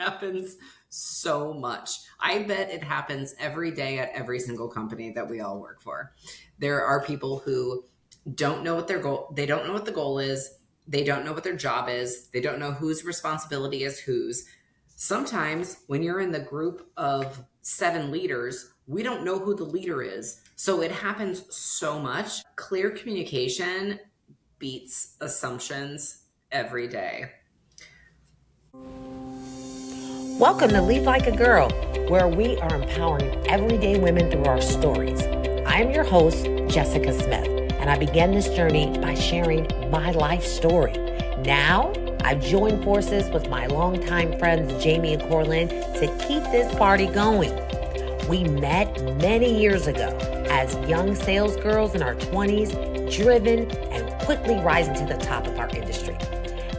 happens so much. I bet it happens every day at every single company that we all work for. There are people who don't know what their goal, they don't know what the goal is. They don't know what their job is. They don't know whose responsibility is whose. Sometimes when you're in the group of 7 leaders, we don't know who the leader is. So it happens so much. Clear communication beats assumptions every day. Welcome to Lead Like a Girl, where we are empowering everyday women through our stories. I am your host, Jessica Smith, and I began this journey by sharing my life story. Now, I've joined forces with my longtime friends, Jamie and Coralyn, to keep this party going. We met many years ago as young sales girls in our 20s, driven and quickly rising to the top of our industry.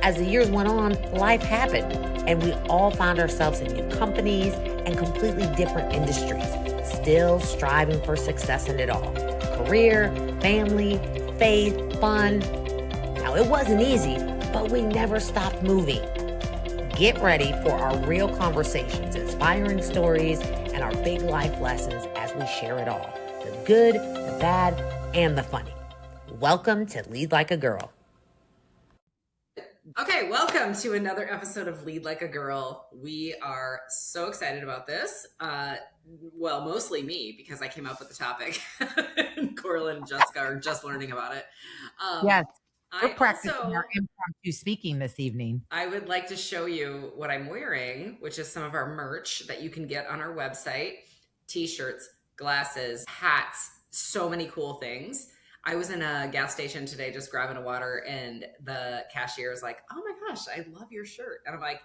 As the years went on, life happened, and we all found ourselves in new companies and completely different industries, still striving for success in it all. Career, family, faith, fun. Now, it wasn't easy, but we never stopped moving. Get ready for our real conversations, inspiring stories, and our big life lessons as we share it all. The good, the bad, and the funny. Welcome to Lead Like a Girl. Okay, welcome to another episode of Lead Like a Girl. We are so excited about this. Well, mostly me, because I came up with the topic. And Coralyn and Jessica are just learning about it. Yes, we're practicing our impromptu speaking this evening. I would like to show you what I'm wearing, which is some of our merch that you can get on our website. T-shirts, glasses, hats, so many cool things. I was in a gas station today just grabbing a water, and the cashier is like, "Oh my gosh, I love your shirt." And I'm like,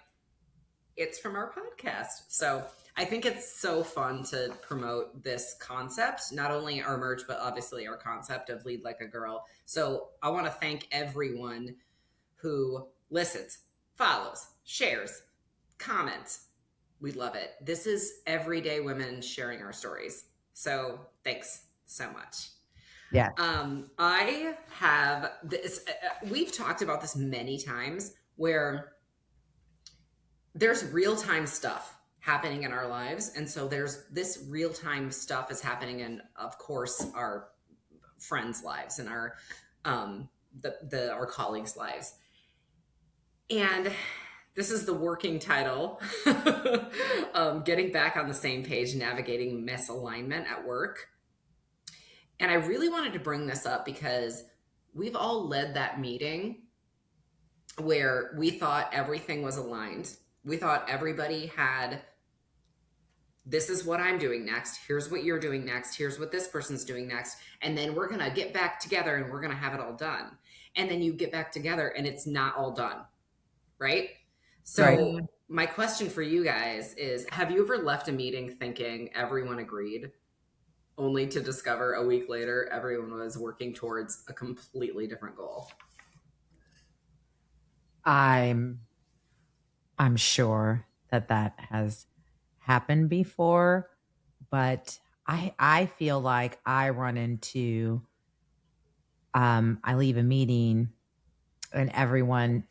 "It's from our podcast." So I think it's so fun to promote this concept, not only our merch, but obviously our concept of Lead Like a Girl. So I want to thank everyone who listens, follows, shares, comments. We love it. This is everyday women sharing our stories. So thanks so much. Yeah. I have this, we've talked about this many times, where there's real-time stuff happening in our lives. And so there's this real-time stuff is happening in, of course, our friends' lives and our our colleagues' lives. And this is the working title, Getting Back on the Same Page, Navigating Misalignment at Work. And I really wanted to bring this up because we've all led that meeting where we thought everything was aligned. We thought everybody had, this is what I'm doing next. Here's what you're doing next. Here's what this person's doing next. And then we're going to get back together and we're going to have it all done. And then you get back together and it's not all done. Right? So My question for you guys is, have you ever left a meeting thinking everyone agreed, only to discover a week later everyone was working towards a completely different goal? I'm sure that has happened before, but I feel like I run into I leave a meeting and everyone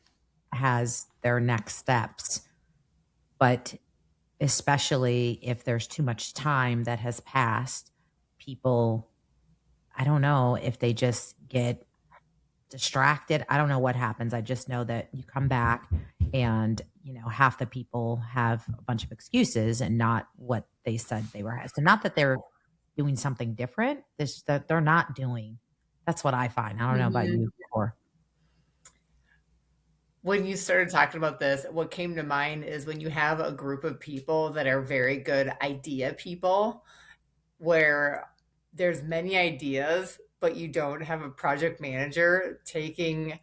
has their next steps, but especially if there's too much time that has passed, people, I don't know if they just get distracted. I don't know what happens. I just know that you come back and, half the people have a bunch of excuses and not what they said they were. So not that they're doing something different, it's that they're not doing. That's what I find. I don't know about you. When you started talking about this, what came to mind is when you have a group of people that are very good idea people, where there's many ideas, but you don't have a project manager taking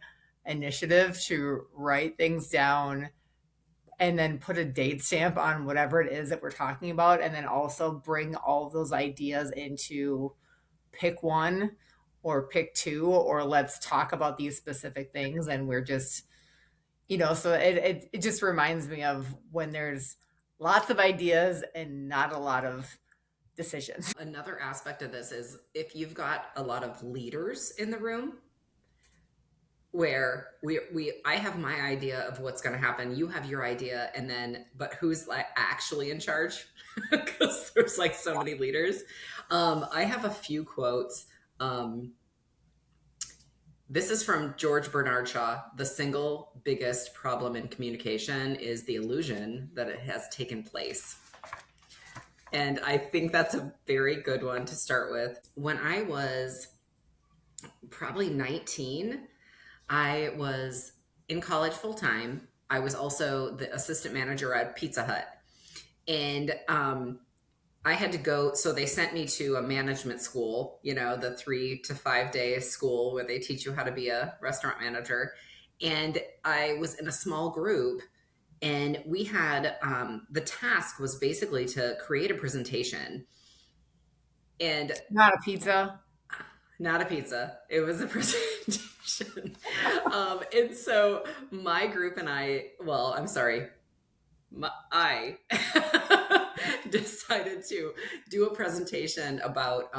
initiative to write things down and then put a date stamp on whatever it is that we're talking about, and then also bring all of those ideas into pick one or pick two, or let's talk about these specific things. And we're just, so it just reminds me of when there's lots of ideas and not a lot of decisions. Another aspect of this is if you've got a lot of leaders in the room, where I have my idea of what's going to happen, you have your idea, and then but who's like actually in charge? Because there's like so many leaders. I have a few quotes. Um, this is from George Bernard Shaw. The single biggest problem in communication is the illusion that it has taken place. And I think that's a very good one to start with. When I was probably 19, I was in college full time. I was also the assistant manager at Pizza Hut. And I had to go. So they sent me to a management school, you know, the 3 to 5 day school where they teach you how to be a restaurant manager. And I was in a small group, and we had the task was basically to create a presentation. And Not a pizza. not a pizza. It was a presentation. And so my group and I decided to do a presentation about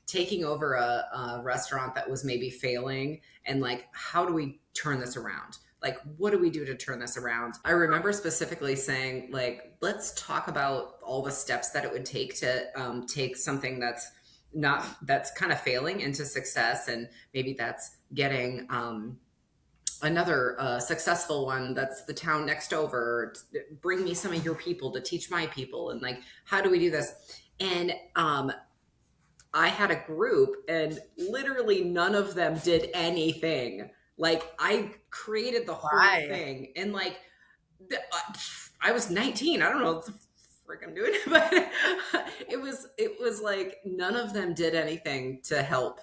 taking over a restaurant that was maybe failing, and like, how do we turn this around? Like, what do we do to turn this around? I remember specifically saying, like, let's talk about all the steps that it would take to take something that's kind of failing into success, and maybe that's getting another successful one that's the town next over. Bring me some of your people to teach my people, and like, how do we do this? And I had a group, and literally none of them did anything. Like, I created the whole Why? thing, and like I was 19. I don't know what the frick I'm doing, but it was like none of them did anything to help.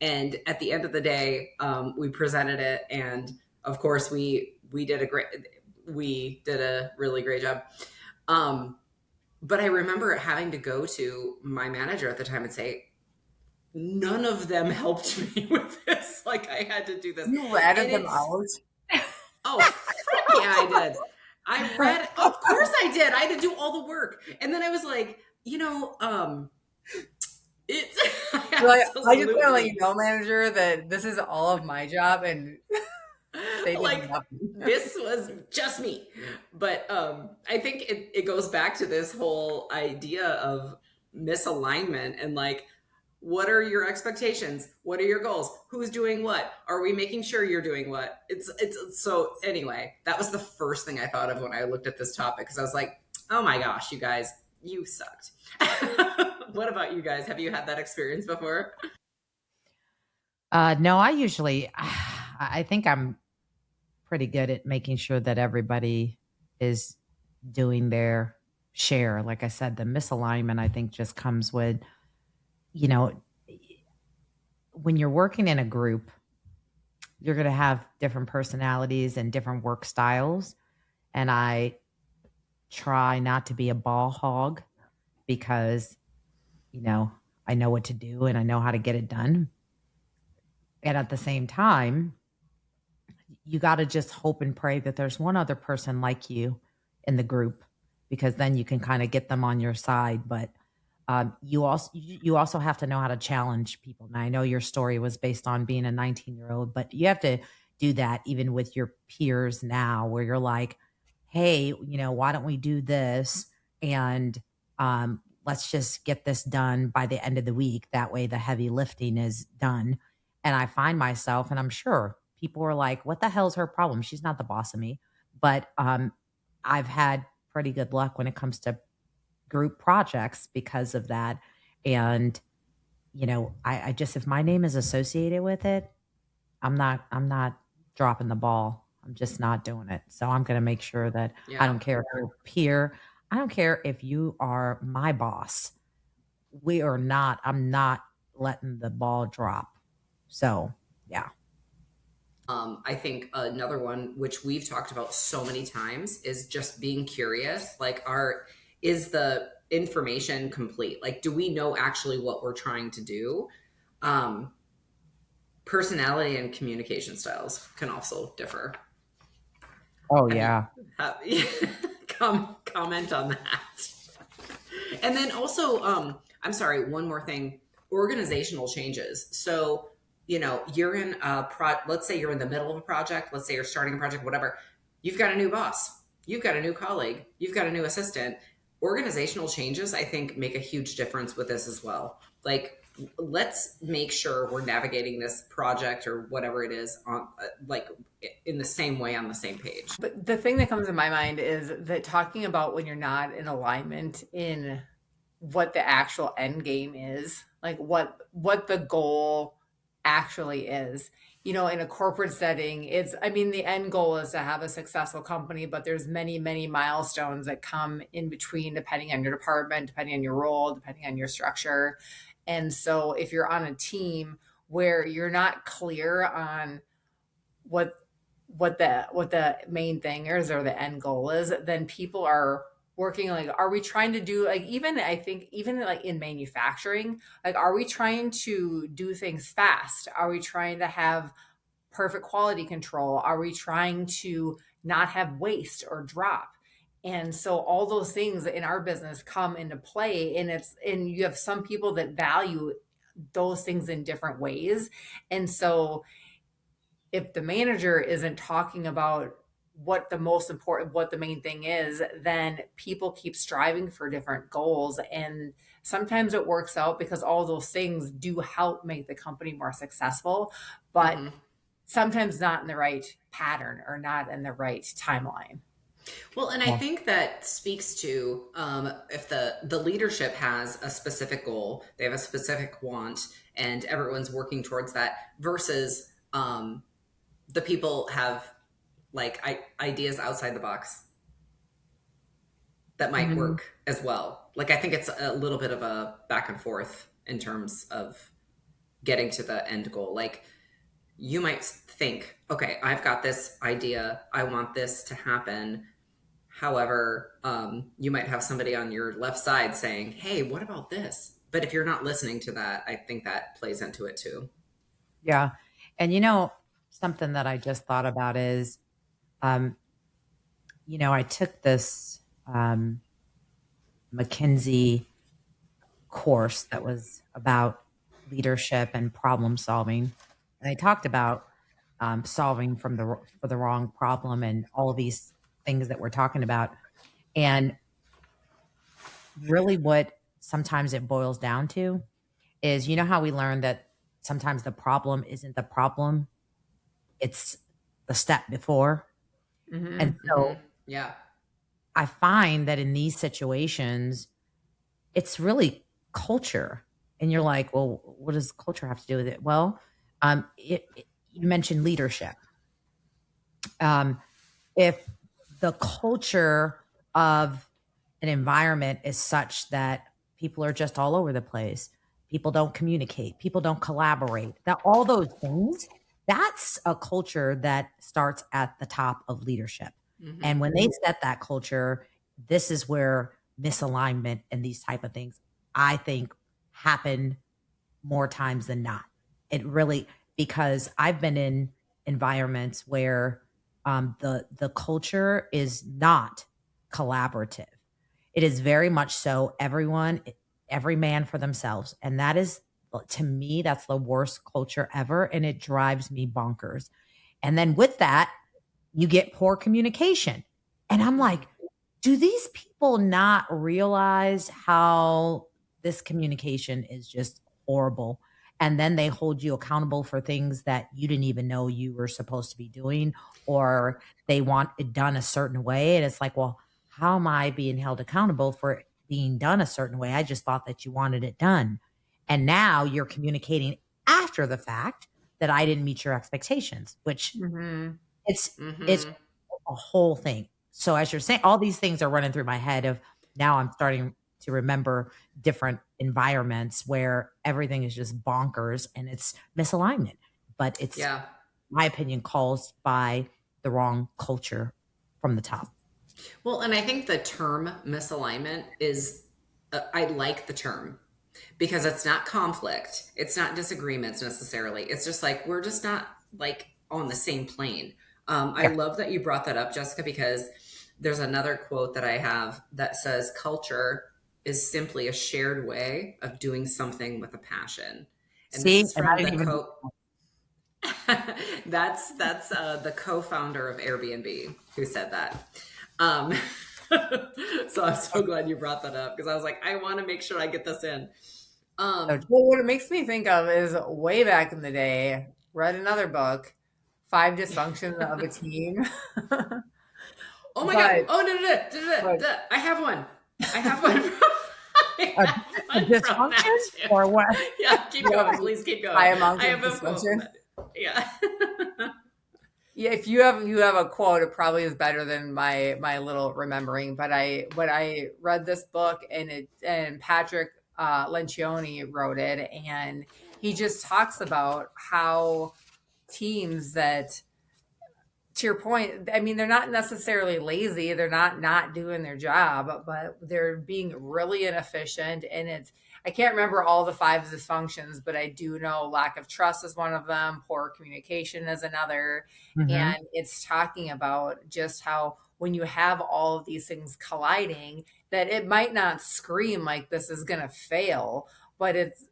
And at the end of the day, we presented it, and of course we did a really great job. But I remember having to go to my manager at the time and say, none of them helped me with this. Like, I had to do this. You ratted And them it's- out. Oh, frick yeah, I did. Of course I did. I had to do all the work. And then I was like, it's You're like, I just want to let absolutely- you know, manager, that this is all of my job, and they did like, nothing. this was just me. But I think it goes back to this whole idea of misalignment, and like, what are your expectations? What are your goals? Who's doing what? Are we making sure you're doing what? It's so anyway, that was the first thing I thought of when I looked at this topic, because I was like, oh my gosh, you guys, you sucked. What about you guys? Have you had that experience before? No, I think I'm pretty good at making sure that everybody is doing their share. Like I said, the misalignment, I think, just comes with, you know, when you're working in a group, you're going to have different personalities and different work styles. And I try not to be a ball hog, because, I know what to do and I know how to get it done. And at the same time, you got to just hope and pray that there's one other person like you in the group, because then you can kind of get them on your side. But you also have to know how to challenge people. Now, I know your story was based on being a 19-year-old, but you have to do that even with your peers now, where you're like, hey, why don't we do this? And let's just get this done by the end of the week. That way the heavy lifting is done. And I find myself, and I'm sure people are like, what the hell's her problem? She's not the boss of me. But I've had pretty good luck when it comes to group projects because of that. And, I just, if my name is associated with it, I'm not dropping the ball. I'm just not doing it. So I'm going to make sure that I don't care if you're a peer. I don't care if you are my boss. I'm not letting the ball drop. So, yeah. I think another one, which we've talked about so many times, is just being curious. Like, is the information complete? Like, do we know actually what we're trying to do? Personality and communication styles can also differ. Oh, yeah. Comment on that. And then also, I'm sorry, one more thing, organizational changes. So you're in let's say you're in the middle of a project, let's say you're starting a project, whatever. You've got a new boss, you've got a new colleague, you've got a new assistant. Organizational changes, I think, make a huge difference with this as well. Like, let's make sure we're navigating this project or whatever it is on like in the same way, on the same page. But the thing that comes to my mind is that talking about when you're not in alignment in what the actual end game is, like what the goal actually is. In a corporate setting, the end goal is to have a successful company, but there's many, many milestones that come in between, depending on your department, depending on your role, depending on your structure. And so if you're on a team where you're not clear on what the main thing is or the end goal is, then people are working like, are we trying to do, like, even I think even like in manufacturing, like, are we trying to do things fast? Are we trying to have perfect quality control? Are we trying to not have waste or drop? And so all those things in our business come into play, and you have some people that value those things in different ways. And so if the manager isn't talking about what the main thing is, then people keep striving for different goals. And sometimes it works out because all those things do help make the company more successful, but sometimes not in the right pattern or not in the right timeline. Well, and I think that speaks to if the leadership has a specific goal, they have a specific want, and everyone's working towards that, versus the people have like ideas outside the box that might work as well. Like, I think it's a little bit of a back and forth in terms of getting to the end goal. Like, you might think, okay, I've got this idea, I want this to happen. However, you might have somebody on your left side saying, hey, what about this? But if you're not listening to that, I think that plays into it too. Yeah. And something that I just thought about is, I took this McKinsey course that was about leadership and problem solving. And they talked about solving for the wrong problem and all of these things that we're talking about. And really what sometimes it boils down to is, how we learn that sometimes the problem isn't the problem, it's the step before. And so yeah, I find that in these situations, it's really culture. And you're like, well, what does culture have to do with it? Well, you mentioned leadership. If the culture of an environment is such that people are just all over the place, people don't communicate, people don't collaborate, that all those things, that's a culture that starts at the top of leadership. And when they set that culture, this is where misalignment and these type of things, I think, happen more times than not. It really, because I've been in environments where the culture is not collaborative. It is very much so every man for themselves. And that is, to me, that's the worst culture ever. And it drives me bonkers. And then with that, you get poor communication. And I'm like, do these people not realize how this communication is just horrible? And then they hold you accountable for things that you didn't even know you were supposed to be doing, or they want it done a certain way. And it's like, well, how am I being held accountable for it being done a certain way? I just thought that you wanted it done. And now you're communicating after the fact that I didn't meet your expectations, which it's a whole thing. So as you're saying, all these things are running through my head of now I'm starting to remember different environments where everything is just bonkers and it's misalignment, but it's, my opinion, caused by the wrong culture from the top. Well, and I think the term misalignment is, I like the term because it's not conflict. It's not disagreements necessarily. It's just like, we're just not like on the same plane. I love that you brought that up, Jessica, because there's another quote that I have that says culture is simply a shared way of doing something with a passion. And See, this is from the That's the co-founder of Airbnb who said that. Um, so I'm so glad you brought that up because I was like, I want to make sure I get this in. So Well, what it makes me think of is way back in the day, read another book, Five Dysfunctions of a Team. oh my god! But, Oh no! but I have one. I have one. I a, have a one from that dysfunction too. or what? Yeah, keep going, please keep going. I among I have a quote from dysfunction. that. Yeah. Yeah, if you have a quote, it probably is better than my little remembering. But I read this book and Patrick Lencioni wrote it, and he just talks about how teams that, to your point, I mean, they're not necessarily lazy. They're not doing their job, but they're being really inefficient. And I can't remember all the five dysfunctions, but I do know lack of trust is one of them. Poor communication is another. Mm-hmm. And it's talking about just how when you have all of these things colliding, that it might not scream like this is going to fail, but it's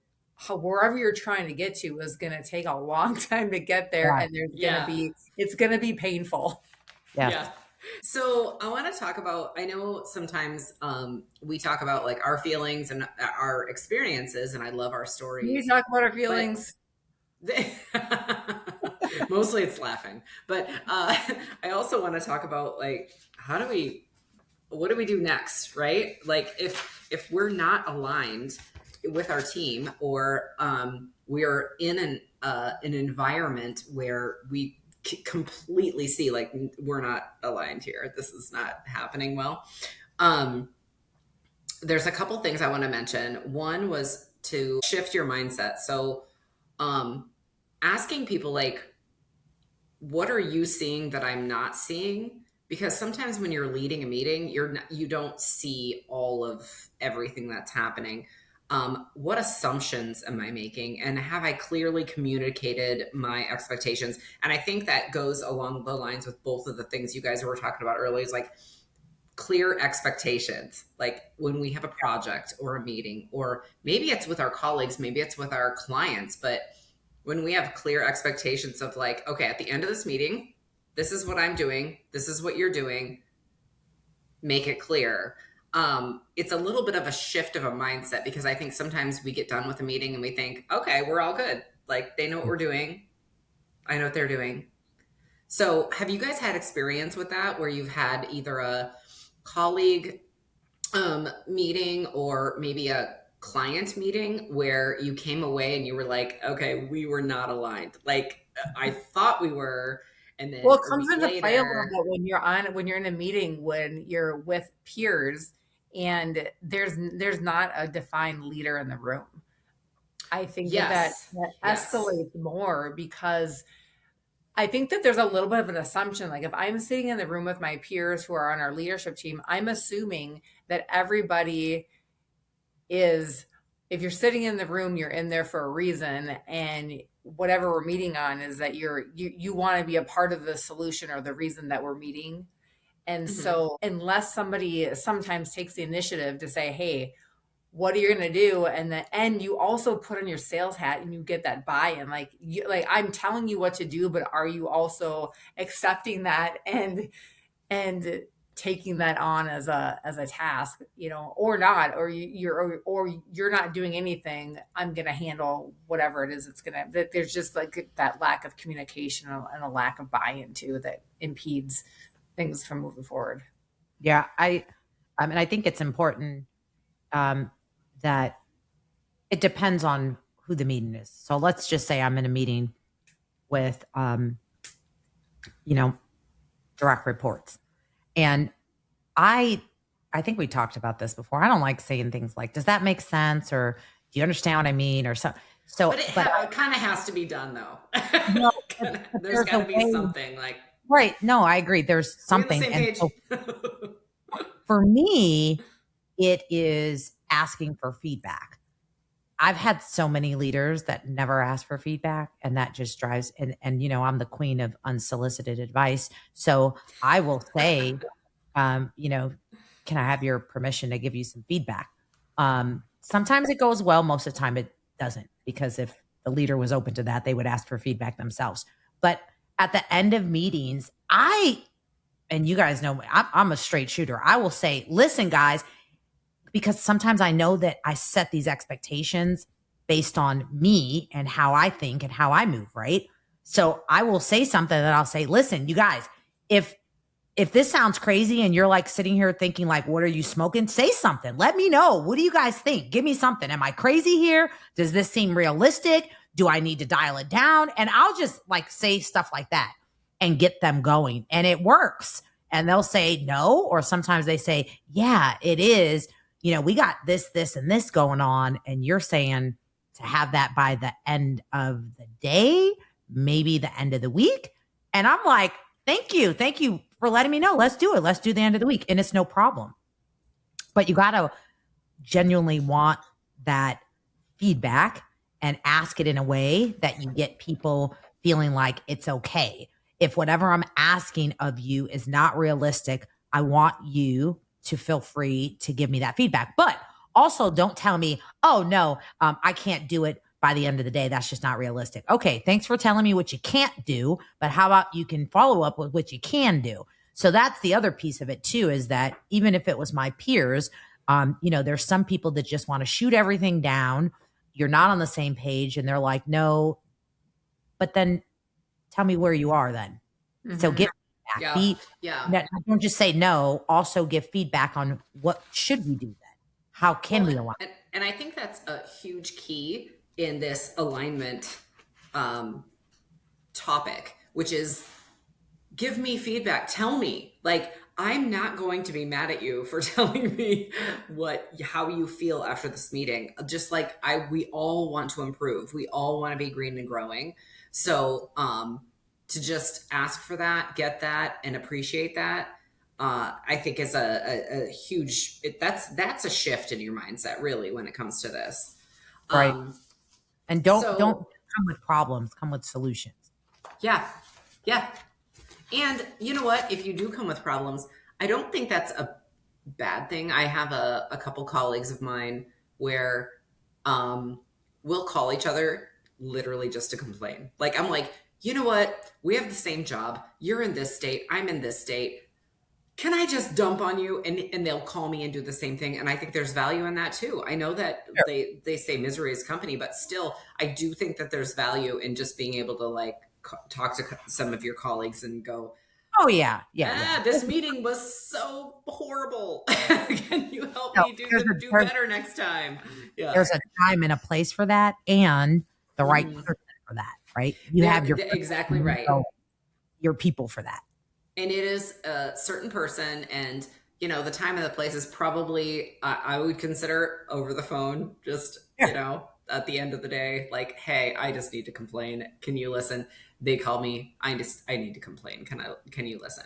wherever you're trying to get to is going to take a long time to get there. Yeah. And Yeah. it's going to be painful. Yes. Yeah. So I want to talk about, I know sometimes we talk about like our feelings and our experiences, and I love our We stories. talk about our feelings. Mostly it's laughing. But I also want to talk about like, what do we do next, right? Like if we're not aligned with our team, or we're in an environment where we completely see like we're not aligned here, this is not happening well. There's a couple things I want to mention. One was to shift your mindset. So asking people like, what are you seeing that I'm not seeing? Because sometimes when you're leading a meeting, you don't see all of everything that's happening. What assumptions am I making? And have I clearly communicated my expectations? And I think that goes along the lines with both of the things you guys were talking about earlier, is like clear expectations. Like when we have a project or a meeting, or maybe it's with our colleagues, maybe it's with our clients, but when we have clear expectations of like, okay, at the end of this meeting, this is what I'm doing, this is what you're doing, make it clear. It's a little bit of a shift of a mindset, because I think sometimes we get done with a meeting and we think, okay, we're all good. Like they know what we're doing. I know what they're doing. So have you guys had experience with that, where you've had either a colleague meeting or maybe a client meeting where you came away and you were like, okay, we were not aligned. Like I thought we were. And then Well, it a comes week into play a little later, bit when you're in a meeting, when you're with peers and there's not a defined leader in the room. I think that yes, yes. escalates more, because I think that there's a little bit of an assumption. Like if I'm sitting in the room with my peers who are on our leadership team, I'm assuming that everybody is, if you're sitting in the room, you're in there for a reason, and whatever we're meeting on is that you want to be a part of the solution or the reason that we're meeting. And Mhm. so unless somebody sometimes takes the initiative to say, hey, what are you going to do? And the end, you also put on your sales hat and you get that buy-in. Like I'm telling you what to do, but are you also accepting that and taking that on as a task, or not, or you're not doing anything. I'm going to handle whatever it is. That there's just like that lack of communication and a lack of buy-in too, that impedes things from moving forward. Yeah. I mean, I think it's important that it depends on who the meeting is. So let's just say I'm in a meeting with, direct reports. And I think we talked about this before. I don't like saying things like, does that make sense? Or do you understand what I mean? Or so. So, But it kind of has to be done though. no, but There's there's got a to be way, something like, right? No, I agree. There's we on the something. same And page. so for me, it is asking for feedback. I've had so many leaders that never ask for feedback, and that just drives, and I'm the queen of unsolicited advice. So I will say, can I have your permission to give you some feedback? Sometimes it goes well, most of the time it doesn't, because if the leader was open to that, they would ask for feedback themselves. But at the end of meetings, and you guys know, I'm a straight shooter. I will say, listen, guys, because sometimes I know that I set these expectations based on me and how I think and how I move, right? So I will say something that I'll say, listen, you guys, if this sounds crazy and you're like sitting here thinking like, what are you smoking? Say something. Let me know. What do you guys think? Give me something. Am I crazy here? Does this seem realistic? Do I need to dial it down? And I'll just like say stuff like that and get them going. And it works. And they'll say no, or sometimes they say, yeah, it is. You know, we got this, this, and this going on. And you're saying to have that by the end of the day, maybe the end of the week. And I'm like, thank you. Thank you for letting me know. Let's do it. Let's do the end of the week. And it's no problem. But you got to genuinely want that feedback and ask it in a way that you get people feeling like it's okay. If whatever I'm asking of you is not realistic, I want you to feel free to give me that feedback. But also don't tell me, oh no, I can't do it by the end of the day. That's just not realistic. Okay, thanks for telling me what you can't do, but how about you can follow up with what you can do? So that's the other piece of it too, is that even if it was my peers, there's some people that just want to shoot everything down. You're not on the same page and they're like, no, but then tell me where you are then. Mm-hmm. So give feedback. Don't just say no, also give feedback on what should we do then? How can we align? And I think that's a huge key in this alignment topic, which is give me feedback. Tell me, like, I'm not going to be mad at you for telling me how you feel after this meeting. Just like we all want to improve. We all want to be green and growing. So to just ask for that, get that, and appreciate that, I think is a huge, that's a shift in your mindset, really, when it comes to this. Right. And don't come with problems, come with solutions. Yeah. Yeah. And you know what? If you do come with problems, I don't think that's a bad thing. I have a couple colleagues of mine where we'll call each other literally just to complain. Like, I'm like, you know what? We have the same job. You're in this state. I'm in this state. Can I just dump on you? And they'll call me and do the same thing. And I think there's value in that too. I know that they say misery is company, but still, I do think that there's value in just being able to like talk to some of your colleagues and go, oh yeah. This meeting was so horrible. Can you help me do better next time? Yeah. There's a time and a place for that, and the right person for that, right? You have your exactly right. Your people for that. And it is a certain person, and the time and the place is probably I would consider over the phone, just at the end of the day, like, hey, I just need to complain. Can you listen? They call me. I need to complain. Can you listen?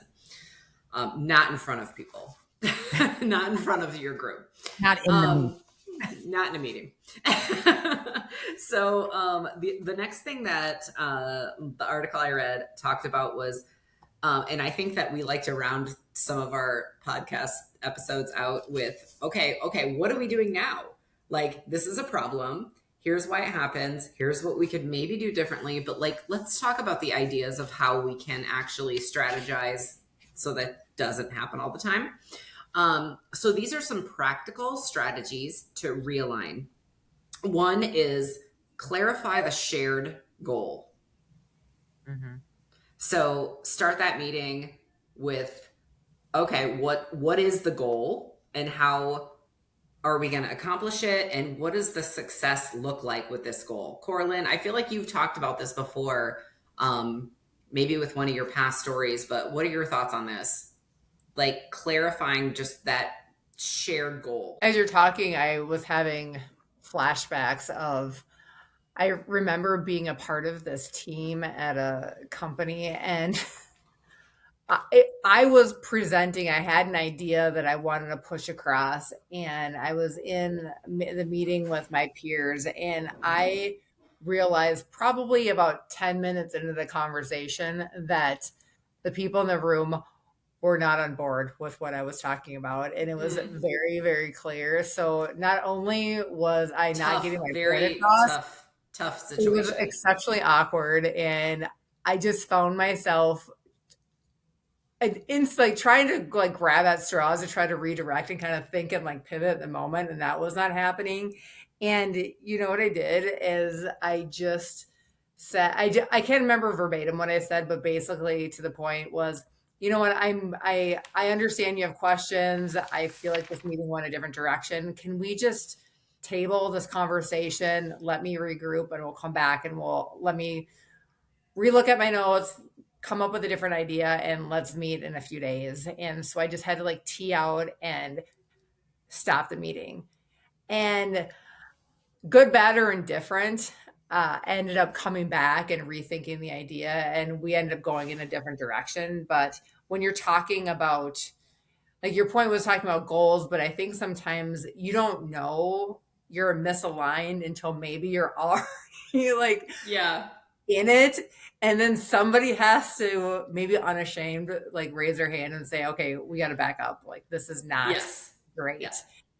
Not in front of people, not in front of your group, not in the meeting. Not in a meeting. So the next thing that the article I read talked about was, and I think that we like to round some of our podcast episodes out with, okay, what are we doing now? Like, this is a problem. Here's why it happens. Here's what we could maybe do differently. But like, let's talk about the ideas of how we can actually strategize so that doesn't happen all the time. So these are some practical strategies to realign. One is clarify the shared goal. Mm-hmm. So start that meeting with, okay, what is the goal and how are we going to accomplish it? And what does the success look like with this goal? Coralyn, I feel like you've talked about this before, maybe with one of your past stories, but what are your thoughts on this? Like clarifying just that shared goal. As you're talking, I was having flashbacks of, I remember being a part of this team at a company, and I was presenting. I had an idea that I wanted to push across, and I was in the meeting with my peers, and I realized probably about 10 minutes into the conversation that the people in the room were not on board with what I was talking about. And it was very, very clear. So not only was I not getting my point across, Tough It was situation. exceptionally awkward, and I just found myself it's like trying to like grab at straws to try to redirect and kind of think and like pivot at the moment, and that was not happening. And you know what I did is I just said I can't remember verbatim what I said, but basically to the point was, you know what, I understand you have questions. I feel like this meeting went a different direction. Can we just table this conversation? Let me regroup, and we'll come back, and let me relook at my notes, come up with a different idea, and let's meet in a few days. And so I just had to like tee out and stop the meeting. And good, bad, or indifferent, ended up coming back and rethinking the idea, and we ended up going in a different direction. But when you're talking about, like, your point was talking about goals, but I think sometimes you don't know you're misaligned until maybe you're already like Yeah. in it, and then somebody has to maybe unashamed like raise their hand and say, okay, we got to back up, like this is not Yes. great. Yeah.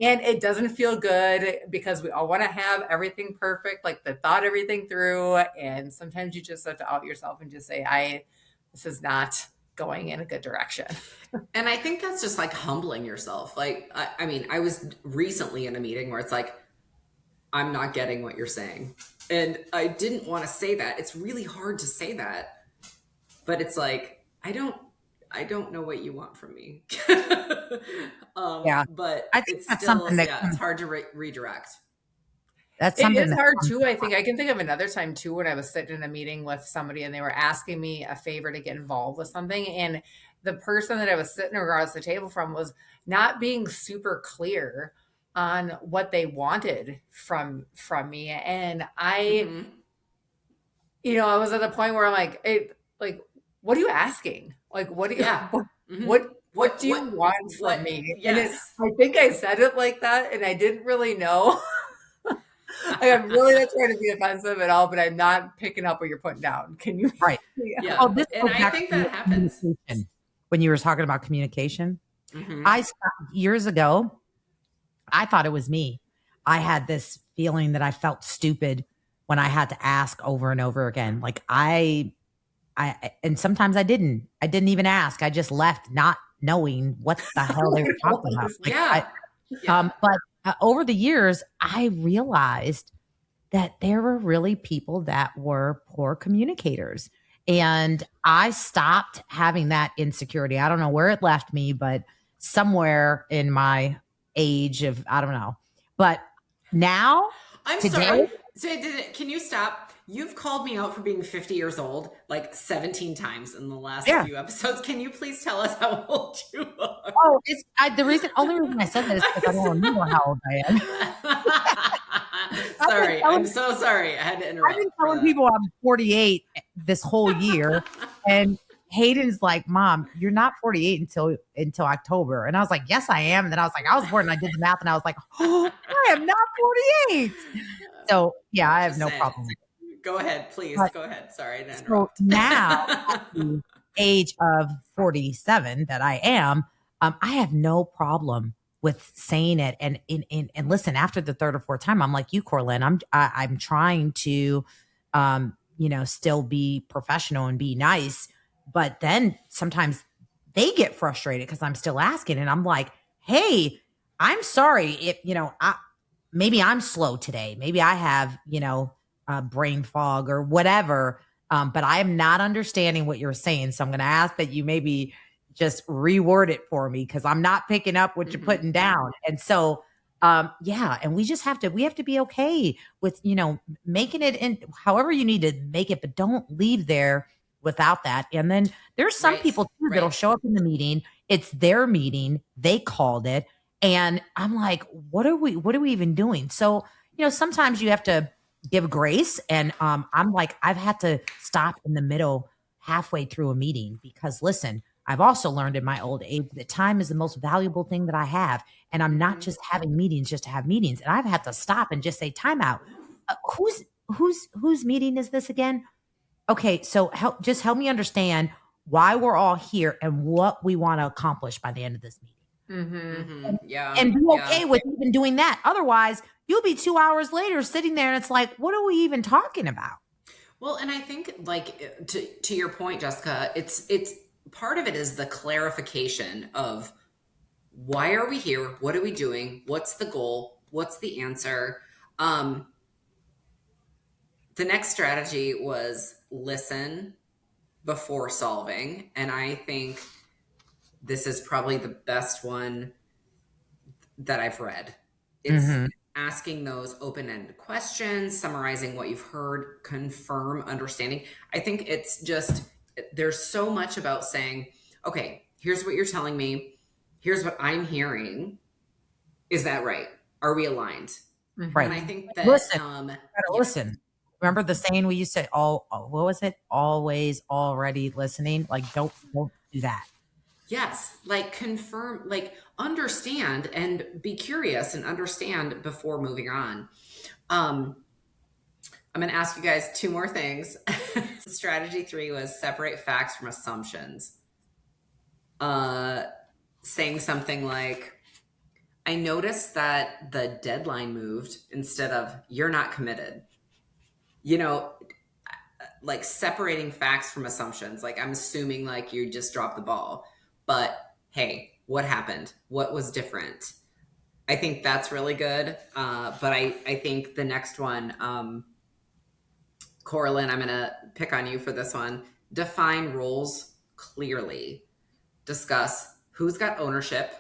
And it doesn't feel good because we all want to have everything perfect, like they thought everything through, and sometimes you just have to out yourself and just say, this is not going in a good direction. And I think that's just like humbling yourself. Like, I mean, I was recently in a meeting where it's like, I'm not getting what you're saying. And I didn't want to say that. It's really hard to say that. But it's like, I don't know what you want from me. Yeah. But I think it's that's still, something that it's hard to redirect. that's It something is that hard too. I think I can think of another time too when I was sitting in a meeting with somebody and they were asking me a favor to get involved with something, and the person that I was sitting across the table from was not being super clear on what they wanted from me. And I, Mm-hmm. I was at the point where I'm like, what are you asking? Like, what do you, Yeah. Mm-hmm. what do you want from me? Yes. And I think I said it like that, and I didn't really know. I'm really not trying to be offensive at all, but I'm not picking up what you're putting down. Can you? right. Yeah. Oh, this And goes I back think to that happens. communication. When you were talking about communication, Mm-hmm. I stopped years ago. I thought it was me. I had this feeling that I felt stupid when I had to ask over and over again. Like and sometimes I didn't even ask. I just left not knowing what the hell they were talking about. Like, Yeah. Yeah. but over the years, I realized that there were really people that were poor communicators. And I stopped having that insecurity. I don't know where it left me, but somewhere in my age of, I don't know. But now, I'm today, sorry. So can you stop? You've called me out for being 50 years old like 17 times in the last yeah. few episodes. Can you please tell us how old you are? Oh, only reason I said that is because I don't remember how old I am. Sorry. I'm so sorry. I had to interrupt. I've been telling people I'm 48 this whole year. And Hayden's like, Mom, you're not 48 until October. And I was like, yes, I am. And then I was like, I was born, and I did the math, and I was like, oh, I am not 48. So yeah, I have no problem. Go ahead, please. Go ahead. Sorry to So interrupt. now, at the age of 47 that I am, I have no problem with saying it. And listen, after the third or fourth time, I'm like you, Coralyn. I'm trying to, still be professional and be nice. But then sometimes they get frustrated because I'm still asking, and I'm like, hey, I'm sorry if maybe I'm slow today. Maybe I have brain fog or whatever. But I am not understanding what you're saying. So I'm going to ask that you maybe just reword it for me, because I'm not picking up what you're putting down. And so, and we have to be okay with, making it in however you need to make it, but don't leave there without that. And then there's some people too that'll show up in the meeting. It's their meeting. They called it. And I'm like, what are we even doing? So, sometimes you have to give grace. And I'm like, I've had to stop in the middle halfway through a meeting, because listen, I've also learned in my old age that time is the most valuable thing that I have. And I'm not just having meetings just to have meetings. And I've had to stop and just say, time out. Whose meeting is this again? Okay. So help me understand why we're all here and what we want to accomplish by the end of this meeting. Mm-hmm. Yeah. and be Yeah. okay with even doing that. Otherwise, you'll be 2 hours later sitting there and it's like, what are we even talking about? Well, and I think like to your point, Jessica, it's part of it is the clarification of why are we here? What are we doing? What's the goal? What's the answer? Um, the next strategy was listen before solving. And I think this is probably the best one that I've read. It's Mhm. asking those open-ended questions, summarizing what you've heard, confirm understanding. I think it's just there's so much about saying, okay, here's what you're telling me. Here's what I'm hearing. Is that right? Are we aligned? Right. And I think that Listen, you gotta yeah. listen. Remember the saying we used to what was it? Always already listening. Like don't do that. Yes, like confirm, like understand and be curious and understand before moving on. Um, I'm going to ask you guys two more things. Strategy 3 was separate facts from assumptions. Saying something like, I noticed that the deadline moved instead of you're not committed. You know, like separating facts from assumptions. Like I'm assuming like you just dropped the ball, but hey, what happened? What was different? I think that's really good. But I think the next one, Coralyn, I'm going to pick on you for this one. Define roles clearly. Discuss who's got ownership,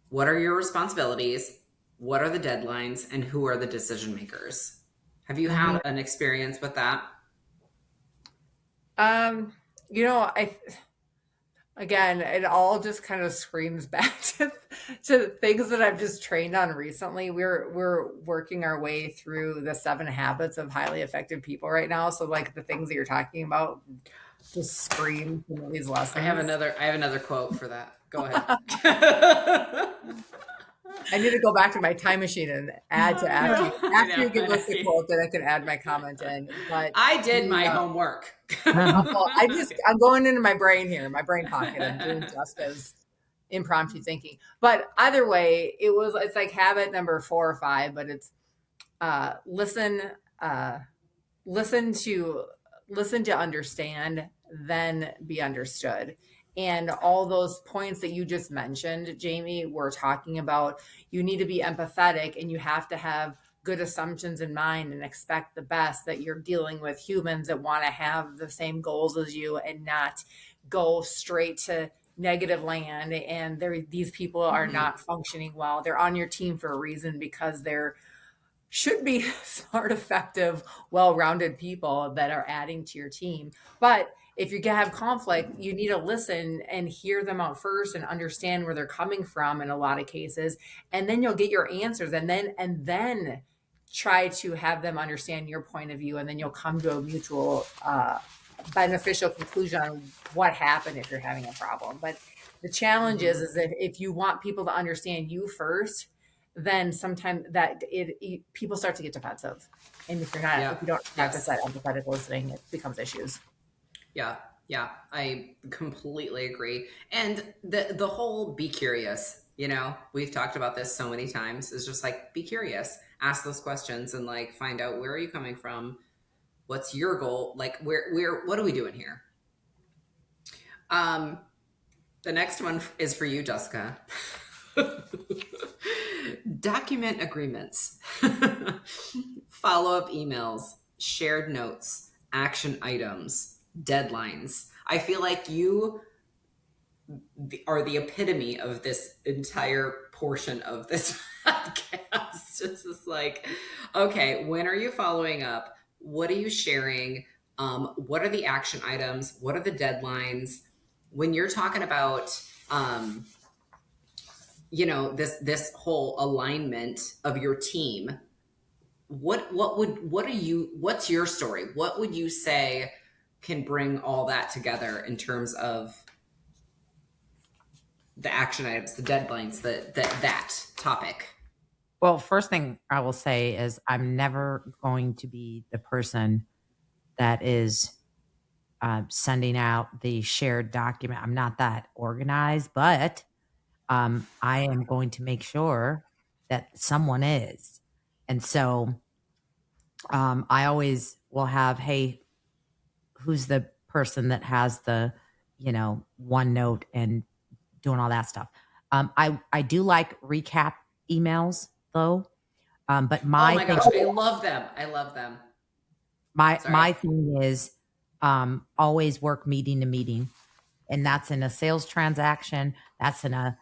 what are your responsibilities, what are the deadlines, and who are the decision makers. Have you had an experience with that? You know, again, it all just kind of screams back to things that I've just trained on recently. We're working our way through the 7 habits of highly effective people right now. So like the things that you're talking about just scream some of these lessons. I have another quote for that. Go ahead. I need to go back to my time machine and add to after you give us the quote, then I can add my comment in. But I did my homework. well, I'm going into my brain here, my brain pocket. I'm doing Jessica's impromptu thinking. But either way, it's like habit number 4 or 5, but it's listen to understand, then be understood. And all those points that you just mentioned, Jamie, we're talking about, you need to be empathetic and you have to have good assumptions in mind and expect the best, that you're dealing with humans that want to have the same goals as you and not go straight to negative land. And these people are not functioning well. They're on your team for a reason, because they're should be smart, effective, well-rounded people that are adding to your team. But if you have conflict, you need to listen and hear them out first and understand where they're coming from in a lot of cases. And then you'll get your answers, and then try to have them understand your point of view. And then you'll come to a mutual beneficial conclusion on what happened if you're having a problem. But the challenge is that if you want people to understand you first, then sometimes people start to get defensive. And if you don't practice that empathetic listening, it becomes issues. Yeah, I completely agree. And the whole be curious, we've talked about this so many times, is just like be curious, ask those questions, and like find out, where are you coming from? What's your goal? Like what are we doing here? The next one is for you, Jessica. Document agreements, follow-up emails, shared notes, action items, deadlines. I feel like you are the epitome of this entire portion of this podcast. It's just like, okay, when are you following up? What are you sharing? What are the action items? What are the deadlines? When you're talking about this whole alignment of your team, what's your story? What would you say can bring all that together in terms of the action items, the deadlines, that topic? Well, first thing I will say is I'm never going to be the person that is sending out the shared document. I'm not that organized, but I am going to make sure that someone is. And so I always will have, hey, who's the person that has the, OneNote and doing all that stuff. I do like recap emails though. But Oh my my thing, gosh, I love them. I love them. my Sorry. thing is always work meeting to meeting, and that's in a sales transaction. That's in a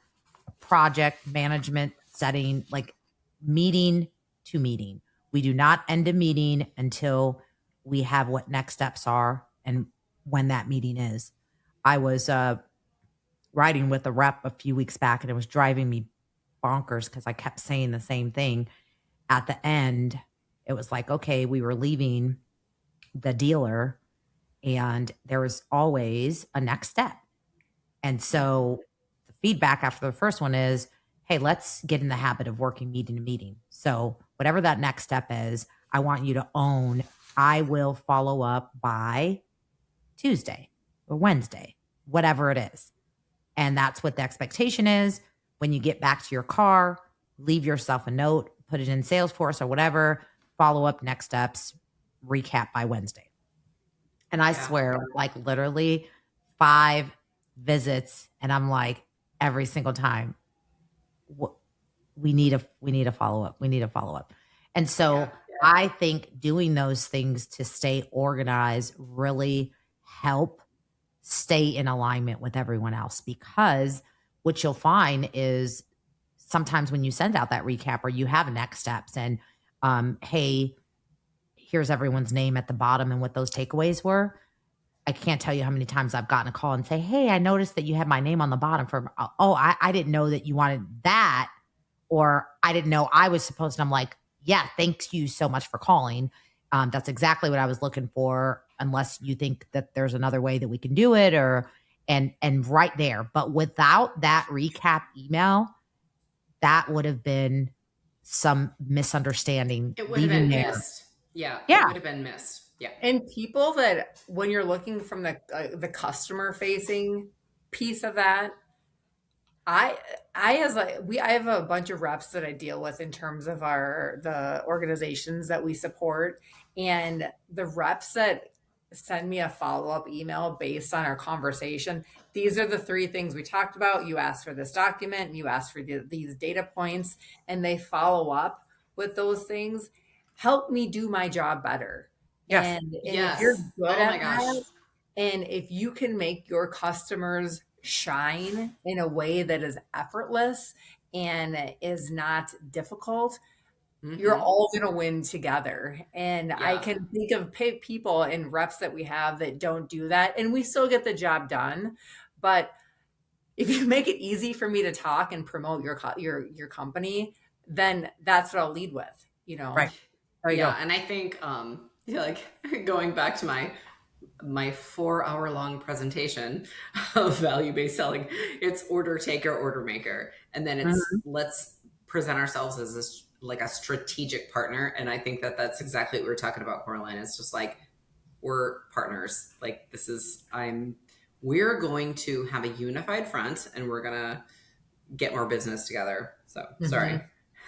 project management setting, like meeting to meeting. We do not end a meeting until we have what next steps are and when that meeting is. I was riding with a rep a few weeks back, and it was driving me bonkers because I kept saying the same thing. At the end, it was like, okay, we were leaving the dealer, and there was always a next step. And so the feedback after the first one is, hey, let's get in the habit of working meeting to meeting. So whatever that next step is, I want you to own, I will follow up by Tuesday or Wednesday, whatever it is. And that's what the expectation is. When you get back to your car, leave yourself a note, put it in Salesforce or whatever, follow up next steps, recap by Wednesday. And I swear, like literally 5 visits, and I'm like, every single time, we need a follow up. We need a follow up. And so I think doing those things to stay organized really help stay in alignment with everyone else, because what you'll find is sometimes when you send out that recap or you have next steps and hey, here's everyone's name at the bottom and what those takeaways were. I can't tell you how many times I've gotten a call and say, hey, I noticed that you had my name on the bottom for, I didn't know that you wanted that. Or I didn't know I was supposed to. I'm like, yeah, thank you so much for calling. That's exactly what I was looking for, unless you think that there's another way that we can do it, or and right there. But without that recap email, that would have been some misunderstanding. It would have been missed. Yeah. It would have been missed. Yeah. And people that, when you're looking from the customer facing piece of that, I have a bunch of reps that I deal with in terms of the organizations that we support, and the reps that send me a follow-up email based on our conversation. These are the 3 things we talked about. You asked for this document, and you asked for these data points, and they follow up with those things. Help me do my job better. Yes. And if you're good my gosh. that, and if you can make your customers shine in a way that is effortless and is not difficult, you're all going to win together. And I can think of people and reps that we have that don't do that, and we still get the job done. But if you make it easy for me to talk and promote your company, then that's what I'll lead with, Right. There you go. And I think like going back to my 4-hour-long presentation of value-based selling, it's order taker, order maker, and then it's let's present ourselves as a strategic partner. And I think that that's exactly what we're talking about, Coralyn. It's just like, we're partners. Like, we're going to have a unified front, and we're gonna get more business together. So sorry.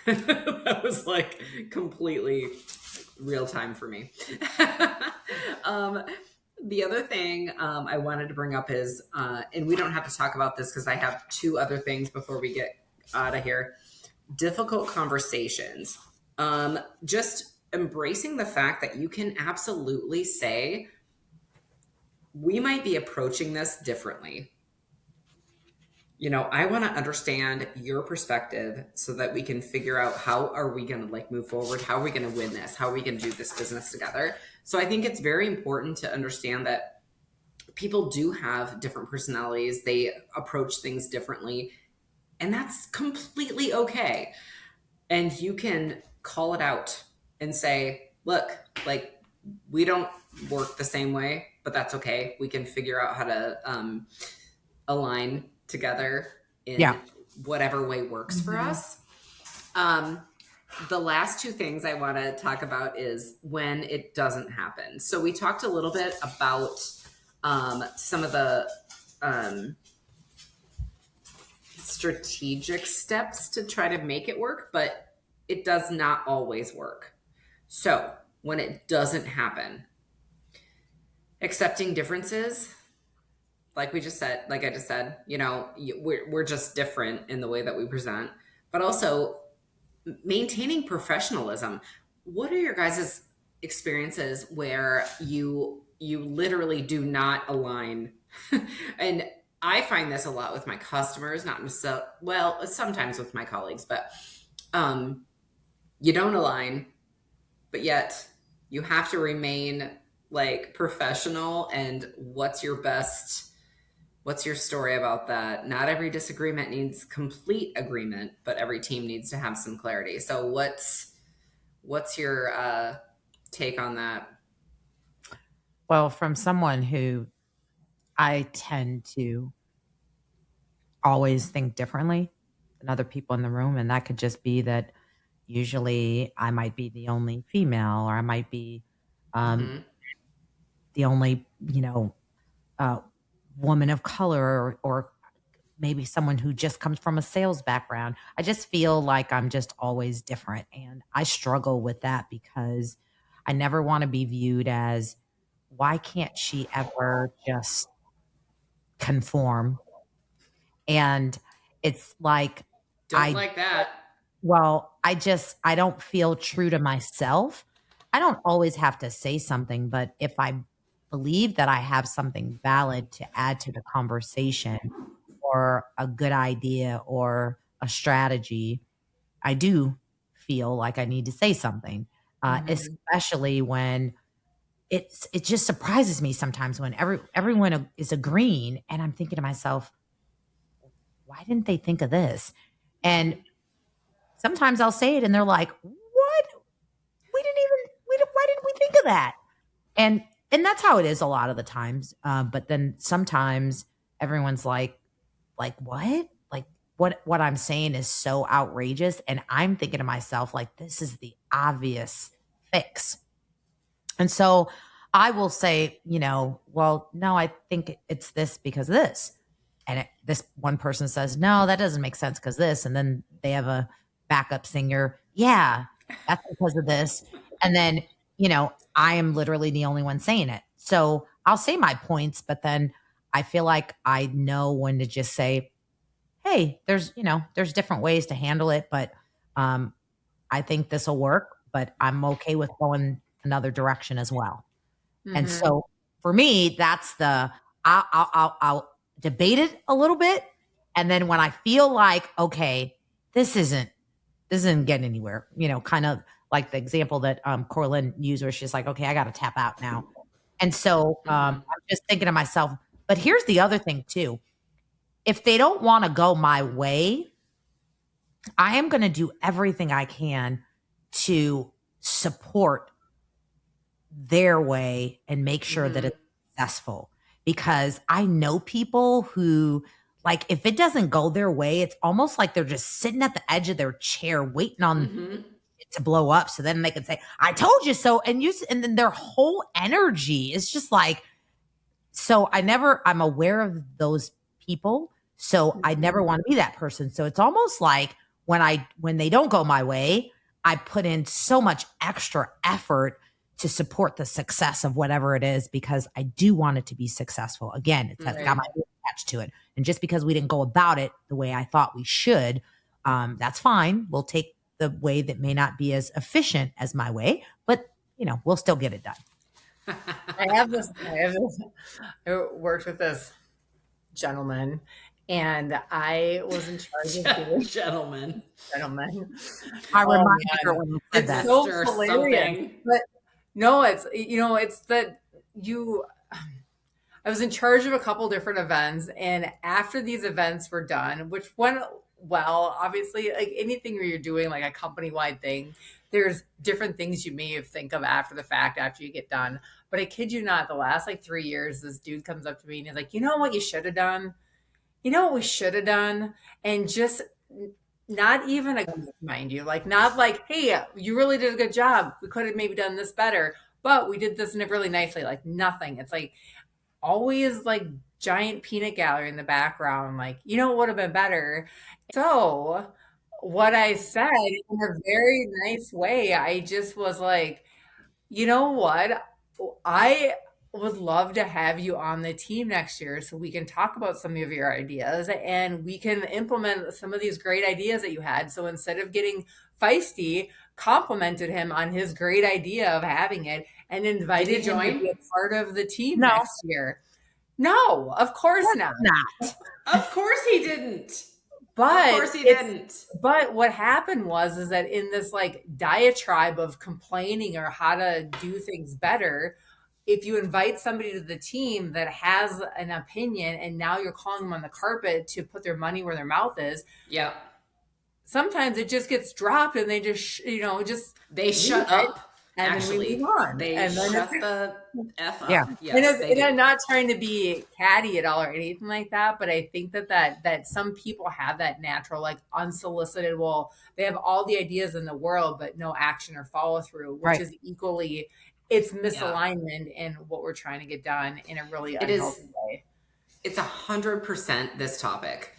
That was like completely real time for me. The other thing I wanted to bring up is, and we don't have to talk about this because I have 2 other things before we get out of here. Difficult conversations. Just embracing the fact that you can absolutely say, we might be approaching this differently. I want to understand your perspective so that we can figure out how are we going to move forward? How are we going to win this? How are we going to do this business together? So I think it's very important to understand that people do have different personalities. They approach things differently, and that's completely okay. And you can call it out and say, look, we don't work the same way, but that's okay. We can figure out how to align together in whatever way works for us. The last 2 things I want to talk about is when it doesn't happen. So we talked a little bit about some of the strategic steps to try to make it work, but it does not always work. So when it doesn't happen, accepting differences, like I just said, we're just different in the way that we present, but also maintaining professionalism. What are your guys' experiences where you literally do not align? And I find this a lot with my customers, not necessarily, well, sometimes with my colleagues, but you don't align, but yet you have to remain like professional. And what's your story about that? Not every disagreement needs complete agreement, but every team needs to have some clarity. So what's your take on that? Well, from someone who I tend to always think differently than other people in the room, and that could just be that usually I might be the only female, or I might be the only, woman of color, or maybe someone who just comes from a sales background. I just feel like I'm just always different. And I struggle with that because I never want to be viewed as, why can't she ever just conform? And it's like, Don't like that. well, I don't feel true to myself. I don't always have to say something, but if I believe that I have something valid to add to the conversation, or a good idea or a strategy, I do feel like I need to say something, especially when it just surprises me sometimes when everyone is agreeing, and I'm thinking to myself, why didn't they think of this? And sometimes I'll say it, and they're like, "What? Why didn't we think of that?" And that's how it is a lot of the times. But then sometimes everyone's like, what? Like what I'm saying is so outrageous, and I'm thinking to myself, like, this is the obvious fix. And so I will say, well, no, I think it's this because of this. And this one person says, no, that doesn't make sense because this. And then they have a backup singer. Yeah, that's because of this. And then, I am literally the only one saying it. So I'll say my points, but then I feel like I know when to just say, hey, there's different ways to handle it, but I think this will work, but I'm okay with going another direction as well. And so for me, that's I'll debate it a little bit. And then when I feel like, okay, this isn't getting anywhere, kind of like the example that Coralyn used, where she's like, okay, I got to tap out now. And so I'm just thinking to myself, but here's the other thing too. If they don't want to go my way, I am going to do everything I can to support their way and make sure that it's successful. Because I know people who, like, if it doesn't go their way, it's almost like they're just sitting at the edge of their chair waiting on it to blow up, so then they can say, I told you so. And then their whole energy is just like, so I'm aware of those people. So I never want to be that person. So it's almost like when they don't go my way, I put in so much extra effort to support the success of whatever it is, because I do want it to be successful. Again, it's got my name attached to it. And just because we didn't go about it the way I thought we should, that's fine. We'll take the way that may not be as efficient as my way, but we'll still get it done. I worked with this gentleman, and I was in charge of doing Gentleman. I remind her when you said It's that. so hilarious. But no, it's that I was in charge of a couple different events, and after these events were done, which went well, obviously, like anything where you're doing like a company-wide thing, there's different things you may think of after the fact, after you get done. But I kid you not, the last 3 years, this dude comes up to me and he's like, you know what you should have done? You know what we should have done? And just not even mind you, not like, hey, you really did a good job. We could have maybe done this better, but we did this really nicely. Like nothing. It's like always giant peanut gallery in the background. Like, you know what would have been better? So, what I said in a very nice way, I just was like, you know what? I would love to have you on the team next year so we can talk about some of your ideas and we can implement some of these great ideas that you had. So instead of getting feisty, complimented him on his great idea of having it and invited him to be join? a part of the team No, next year. No, of course not. not. Of course he didn't. Of But course he it's didn't. but what happened was is that in this like diatribe of complaining or how to do things better, if you invite somebody to the team that has an opinion and now you're calling them on the carpet to put their money where their mouth is, Yeah. sometimes it just gets dropped and they just just They leave shut it, up. and then we Actually, move on. they And then shut the F up. Yeah. Yes, they and do. I'm not trying to be catty at all or anything like that, but I think that some people have that natural, like unsolicited. Well, they have all the ideas in the world, but no action or follow through, which Right. is equally, it's misalignment in what we're trying to get done in a really It is. unhealthy way. It's 100% this topic.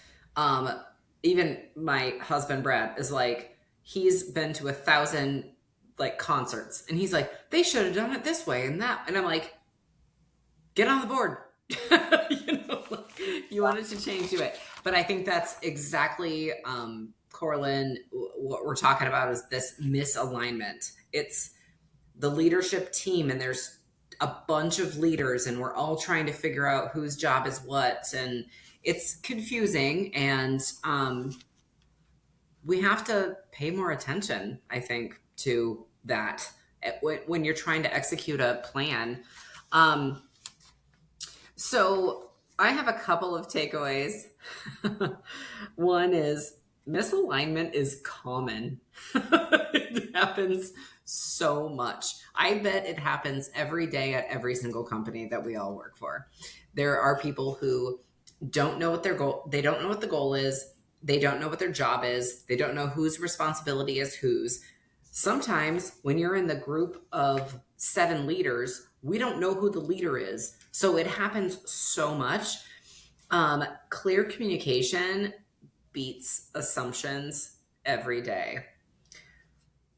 Even my husband Brad is like, he's been to 1,000 like concerts, and he's like, they should have done it this way and that, and I'm like, get on the board. You wanted to change to it, but I think that's exactly Coralyn. What we're talking about is this misalignment. It's the leadership team, and there's a bunch of leaders, and we're all trying to figure out whose job is what, and it's confusing, and we have to pay more attention, I think, to that when you're trying to execute a plan. So I have a couple of takeaways. One is misalignment is common. It happens so much. I bet it happens every day at every single company that we all work for. There are people who don't know what their goal, they don't know what the goal is. They don't know what their job is. They don't know whose responsibility is whose. Sometimes when you're in the group of 7 leaders, we don't know who the leader is. So it happens so much. Clear communication beats assumptions every day.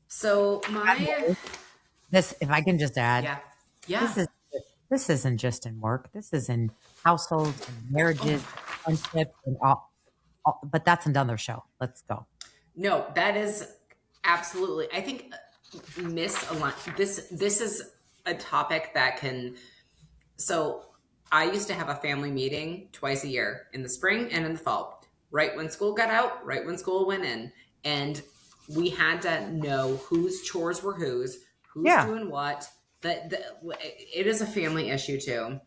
So This, if I can just add, yeah. this isn't just in work. This is in households and marriages, friendships, and all. But that's another show. Let's go. No, that is absolutely. I think misalignment. This is a topic that can. So I used to have a family meeting twice a year, in the spring and in the fall, right when school got out, right when school went in, and we had to know whose chores were whose doing what. It is a family issue too.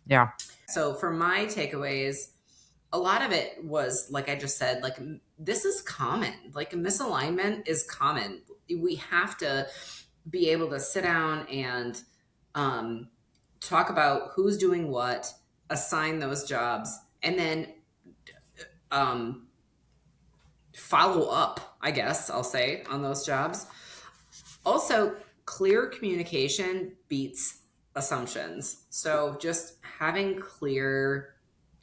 Yeah. So for my takeaways, a lot of it was, like I just said, like, this is common. Like, misalignment is common. We have to be able to sit down and talk about who's doing what, assign those jobs, and then follow up, I guess I'll say, on those jobs. Also, clear communication beats assumptions. So just having clear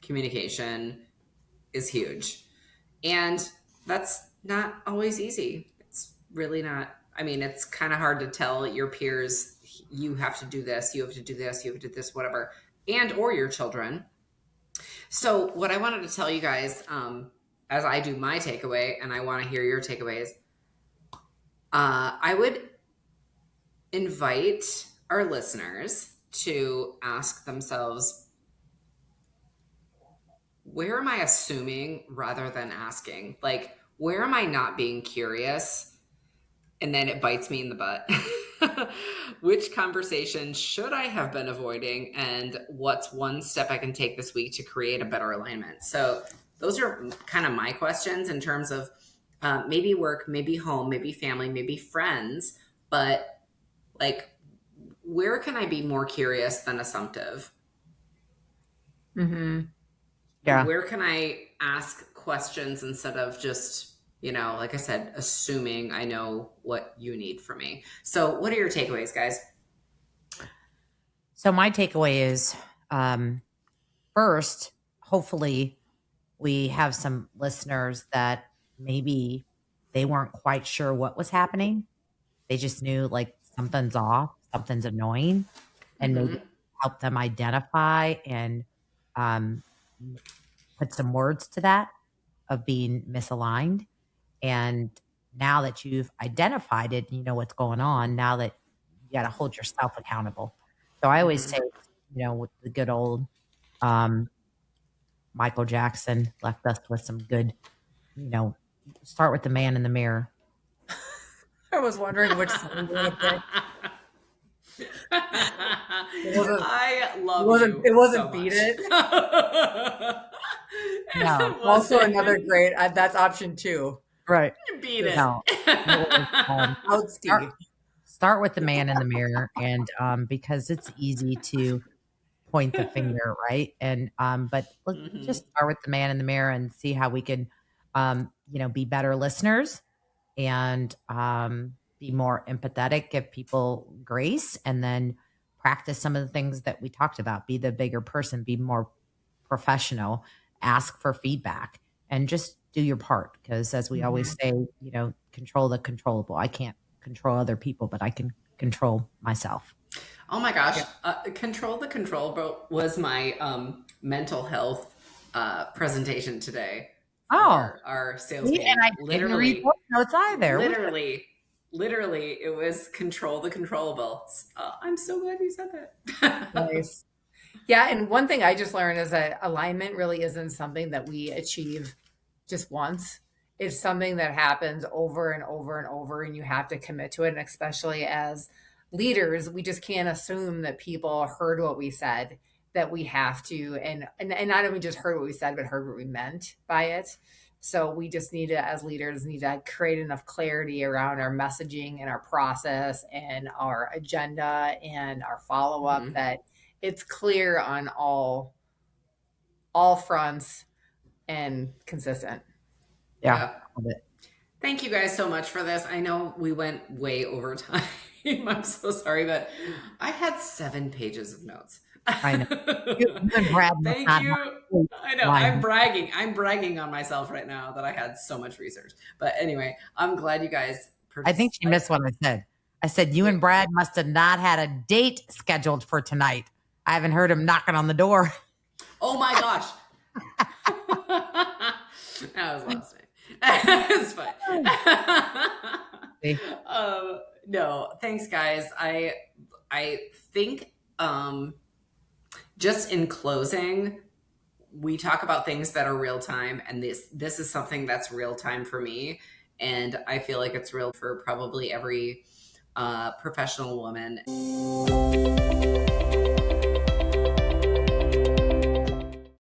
communication is huge. And that's not always easy. It's really not. I mean, it's kind of hard to tell your peers, you have to do this, you have to do this, you have to do this, whatever, and or your children. So what I wanted to tell you guys, as I do my takeaway, and I want to hear your takeaways, I would invite our listeners to ask themselves, where am I assuming rather than asking? Like, where am I not being curious? And then it bites me in the butt. Which conversation should I have been avoiding? And what's one step I can take this week to create a better alignment? So those are kind of my questions in terms of maybe work, maybe home, maybe family, maybe friends. But like, where can I be more curious than assumptive? Mm-hmm. Yeah. Where can I ask questions instead of just, like I said, assuming I know what you need from me? So what are your takeaways, guys? So my takeaway is, first, hopefully we have some listeners that maybe they weren't quite sure what was happening. They just knew like something's off, something's annoying, and maybe help them identify and um, put some words to that of being misaligned. And now that you've identified it, you know what's going on. Now that you got to hold yourself accountable. So I always say, with the good old Michael Jackson left us with some good, start with the man in the mirror. I was wondering which song you would pick. I love it wasn't so Beat much. It. No. It Also wasn't. another great, that's option 2. Right. Beat it. No. Out Steve. Start with the man in the mirror, and because it's easy to point the finger, right? And but let's just start with the man in the mirror and see how we can be better listeners and be more empathetic, give people grace, and then practice some of the things that we talked about. Be the bigger person, be more professional, ask for feedback, and just do your part. Because as we always say, control the controllable. I can't control other people, but I can control myself. Oh my gosh. Control the Controllable was my mental health presentation today. Oh, our sales meeting. And I didn't read those notes either. Literally, it was control the controllable. I'm so glad you said that. Nice. Yeah, and one thing I just learned is that alignment really isn't something that we achieve just once. It's something that happens over and over and over, and you have to commit to it. And especially as leaders, we just can't assume that people heard what we said, that we have to, and not only just heard what we said, but heard what we meant by it. So we just need to, as leaders, need to create enough clarity around our messaging and our process and our agenda and our follow-up that it's clear on all fronts and consistent. Yeah. Thank you guys so much for this. I know we went way over time. I'm so sorry, but I had 7 pages of notes. I know. Thank you. I know. I'm bragging. I'm bragging on myself right now that I had so much research. But anyway, I'm glad you guys. I think she missed what I said. I said you and Brad must have not had a date scheduled for tonight. I haven't heard him knocking on the door. Oh my gosh. That was last night. It's fine. No, thanks guys. I think just in closing, we talk about things that are real time, and this is something that's real time for me, and I feel like it's real for probably every professional woman.